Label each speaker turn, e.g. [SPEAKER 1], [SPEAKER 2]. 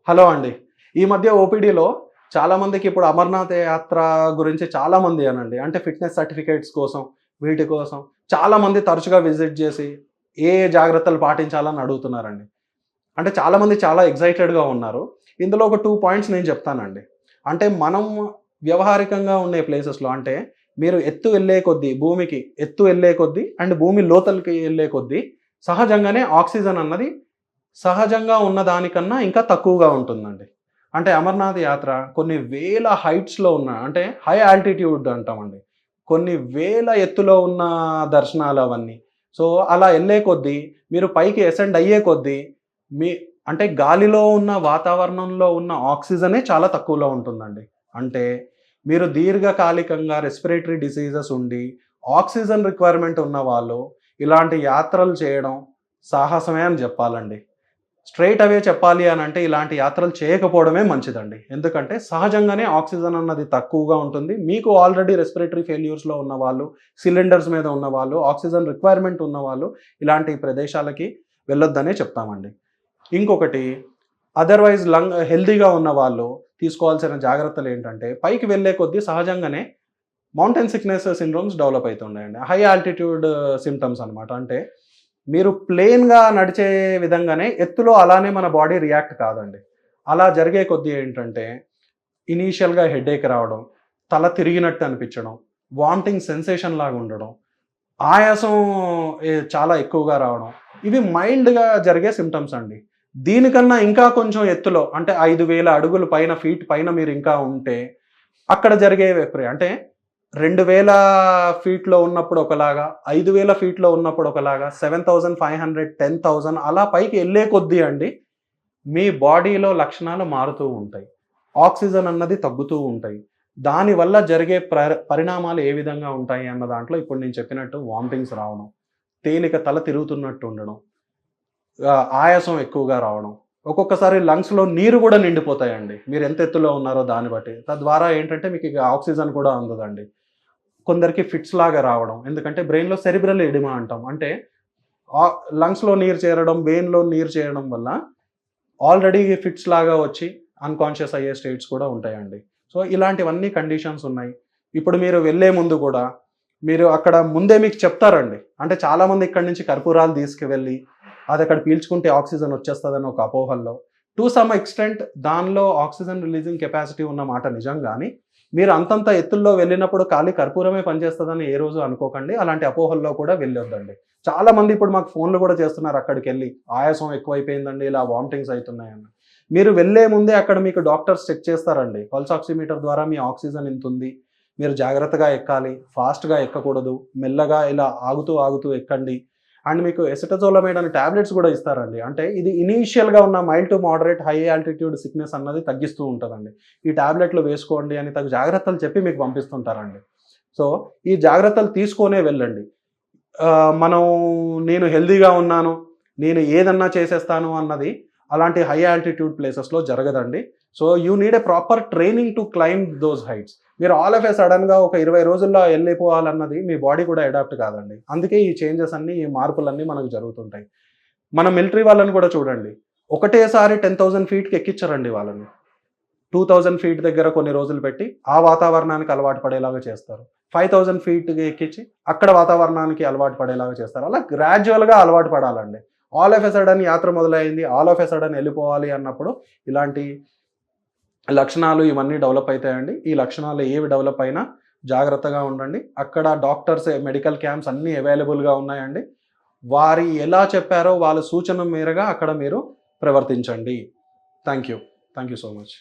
[SPEAKER 1] Hello అండి. ఈ మధ్య ఓపీడీలో చాలామందికి ఇప్పుడు అమర్నాథ్ యాత్ర గురించి చాలామంది అనండి. అంటే ఫిట్‌నెస్ సర్టిఫికేట్స్ కోసం, వీటి కోసం చాలామంది తరచుగా విజిట్ చేసి ఏ ఏ జాగ్రత్తలు పాటించాలని అడుగుతున్నారండి. అంటే చాలామంది చాలా ఎక్సైటెడ్‌గా ఉన్నారు. ఇందులో ఒక 2 పాయింట్స్ నేను చెప్తానండి. అంటే మనం వ్యవహారికంగా ఉండే ప్లేసెస్‌లో అంటే మీరు ఎత్తు ఎళ్ళే కొద్దీ భూమికి ఎత్తు ఎళ్ళే కొద్దీ అండ్ భూమి లోతలకి ఎళ్ళే కొద్దీ సహజంగానే ఆక్సిజన్ అన్నది సహజంగా ఉన్న దానికన్నా ఇంకా తక్కువగా ఉంటుందండి. అంటే అమర్నాథ్ యాత్ర కొన్ని వేల హైట్స్‌లో ఉన్న అంటే హై ఆల్టిట్యూడ్ అంటామండి. కొన్ని వేల ఎత్తులో ఉన్న దర్శనాలు అవన్నీ. సో, అలా ఎళ్ళే కొద్దీ మీరు పైకి అసెండ్ అయ్యే కొద్దీ మీ అంటే గాలిలో ఉన్న వాతావరణంలో ఉన్న ఆక్సిజనే చాలా తక్కువలో ఉంటుందండి. అంటే మీరు దీర్ఘకాలికంగా రెస్పిరేటరీ డిసీజెస్ ఉండి ఆక్సిజన్ రిక్వైర్మెంట్ ఉన్నవాళ్ళు ఇలాంటి యాత్రలు చేయడం సాహసమే అని జెప్పాలండి. స్ట్రెయిట్ అవే చెప్పాలి అనంటే ఇలాంటి యాత్రలు చేయకపోవడమే మంచిదండి. ఎందుకంటే సహజంగానే ఆక్సిజన్ అన్నది తక్కువగా ఉంటుంది. మీకు ఆల్రెడీ రెస్పిరేటరీ ఫెయిల్యూర్స్‌లో ఉన్నవాళ్ళు, సిలిండర్స్ మీద ఉన్నవాళ్ళు, ఆక్సిజన్ రిక్వైర్మెంట్ ఉన్నవాళ్ళు ఇలాంటి ప్రదేశాలకి వెళ్ళొద్దనే చెప్తామండి. ఇంకొకటి అదర్‌వైజ్ హెల్తీగా ఉన్నవాళ్ళు తీసుకోవాల్సిన జాగ్రత్తలేంటంటే పైకి వెళ్ళే కొద్దీ సహజంగానే మౌంటైన్ సిక్‌నెస్ సిండ్రోమ్స్ డెవలప్ అయితున్నాయండి. హై ఆల్టిట్యూడ్ సింప్టమ్స్ అనమాట. అంటే మీరు ప్లెయిన్‌గా నడిచే విధంగానే ఎత్తులో అలానే మన బాడీ రియాక్ట్ కాదండి. అలా జరిగే కొద్దీ ఏంటంటే, ఇనీషియల్‌గా హెడేక్ రావడం, తల తిరిగినట్టు అనిపించడం, వామిటింగ్ సెన్సేషన్ లాగా ఉండడం, ఆయాసం చాలా ఎక్కువగా రావడం, ఇవి మైల్డ్‌గా జరిగే సింప్టమ్స్ అండి. దీనికన్నా ఇంకా కొంచెం ఎత్తులో అంటే 5,000 అడుగులు పైన ఫీట్ పైన మీరు ఇంకా ఉంటే, అక్కడ జరిగే అంటే 2000 ఫీట్‌లో ఉన్నప్పుడు ఒకలాగా, 5000 ఫీట్‌లో ఉన్నప్పుడు ఒకలాగా, 7,500, 10,000 అలా పైకి ఎళ్ళే కొద్దీ అండి, మీ బాడీలో లక్షణాలు మారుతూ ఉంటాయి. ఆక్సిజన్ అన్నది తగ్గుతూ ఉంటాయి. దానివల్ల జరిగే పరిణామాలు ఏ విధంగా ఉంటాయి అన్న దాంట్లో ఇప్పుడు నేను చెప్పినట్టు వామిటింగ్స్ రావడం, తేలిక తల తిరుగుతున్నట్టు ఉండడం, ఆయాసం ఎక్కువగా రావడం, ఒక్కొక్కసారి లంగ్స్‌లో నీరు గూడా నిండిపోతాయండి. మీరు ఎంత ఎత్తులో ఉన్నారో దాన్ని బట్టి. తద్వారా ఏంటంటే మీకు ఇక ఆక్సిజన్ కూడా అందదండి. కొందరికి ఫిట్స్ లాగా రావడం. ఎందుకంటే బ్రెయిన్‌లో సెరిబ్రల్ ఎడిమా అంటాం. అంటే లంగ్స్‌లో నీరు చేరడం, వెయిన్‌లో నీరు చేరడం వల్ల ఆల్రెడీ ఫిట్స్ లాగా వచ్చి అన్‌కాన్షియస్ అయ్యే స్టేట్స్ కూడా ఉంటాయండి. సో, ఇలాంటివన్నీ కండిషన్స్ ఉన్నాయి. ఇప్పుడు మీరు వెళ్ళే ముందు కూడా మీరు అక్కడ ముందే మీకు చెప్తారండి. అంటే చాలామంది ఇక్కడి నుంచి కర్పూరాలు తీసుకువెళ్ళి అదక్కడ పీల్చుకుంటే ఆక్సిజన్ వచ్చేస్తదని ఒక అపోహల్లో. టు సమ్ ఎక్స్‌టెంట్ దానిలో ఆక్సిజన్ రిలీజింగ్ కెపాసిటీ ఉన్న మాట నిజం గానీ, మీరు అంతంత ఎత్తుల్లో వెళ్ళినప్పుడు ఖాళీ కర్పూరమే పనిచేస్తదని ఏ రోజు అనుకోకండి. అలాంటి అపోహల్లో కూడా వెళ్ళొద్దండి. చాలామంది ఇప్పుడు మాకు ఫోన్‌లు గూడా చేస్తున్నారు అక్కడికెళ్ళి. ఆయాసం ఎక్కువైపోయిందండి, ఇలా వామిటింగ్స్ అయితున్నాయని. మీరు వెళ్ళే ముందే అక్కడ మీకు డాక్టర్స్ చెక్ చేస్తారండి. పల్స్ ఆక్సిమీటర్ ద్వారా మీ ఆక్సిజన్ ఇంతుంది. మీరు జాగ్రత్తగా ఎక్కాలి. ఫాస్ట్‌గా ఎక్కకూడదు. మెల్లగా ఇలా ఆగుతూ, ఆగుతూ ఎక్కండి. అండ్ మీకు ఎసిటజోలమైడ్ అనే టాబ్లెట్స్ గూడా ఇస్తారండి. అంటే ఇది ఇనీషియల్‌గా ఉన్న mild to moderate high altitude sickness అన్నది తగ్గిస్తూ ఉంటదండి. ఈ టాబ్లెట్‌లు వేసుకోండి అని తగు జాగ్రత్తలు చెప్పి మీకు పంపిస్తుంటారండి. సో, ఈ జాగ్రత్తలు తీసుకొనే వెళ్ళండి. మనం నేను హెల్తీగా ఉన్నాను, నేను ఏదన్నా చేసేస్తాను అన్నది అలాంటి హై ఆల్టిట్యూడ్ ప్లేసెస్‌లో జరగదండి. So, you need a proper training to climb those heights. మీరు ఆల్ ఆఫ్ ఎ సడెన్‌గా ఒక 20 రోజుల్లో ఎళ్ళిపోవాలన్నది మీ బాడీ కూడా అడాప్ట్ కాదండి. అందుకే ఈ చేంజెస్ అన్నీ, ఈ మార్పులన్నీ మనకు జరుగుతుంటాయి. మన మిలిటరీ వాళ్ళని కూడా చూడండి. ఒకటేసారి 10,000 ఫీట్‌కి ఎక్కిచ్చరండి వాళ్ళని. 2000 ఫీట్ దగ్గర కొన్ని రోజులు పెట్టి, ఆ వాతావరణానికి అలవాటు పడేలాగా చేస్తారు. 5000 ఫీట్‌కి ఎక్కించి, అక్కడ వాతావరణానికి అలవాటు పడేలాగా చేస్తారు. అలా గ్రాడ్యుయల్‌గా అలవాటు పడాలండి. ఆల్ ఆఫ్ ఎ సడెన్ యాత్ర మొదలైంది, ఆల్ ఆఫ్ ఎ సడెన్ ఎళ్ళిపోవాలి అన్నప్పుడు ఇలాంటి లక్షణాలు ఇవన్నీ డెవలప్ అయితాయండి. ఈ లక్షణాలు ఏవి డెవలప్ అయినా జాగ్రత్తగా ఉండండి. అక్కడ డాక్టర్స్, మెడికల్ క్యాంప్స్ అన్నీ అవైలబుల్‌గా ఉన్నాయండి. వారి ఎలా చెప్పారో వాళ్ళ సూచన మేరగా అక్కడ మీరు ప్రవర్తించండి. Thank you. Thank you so much.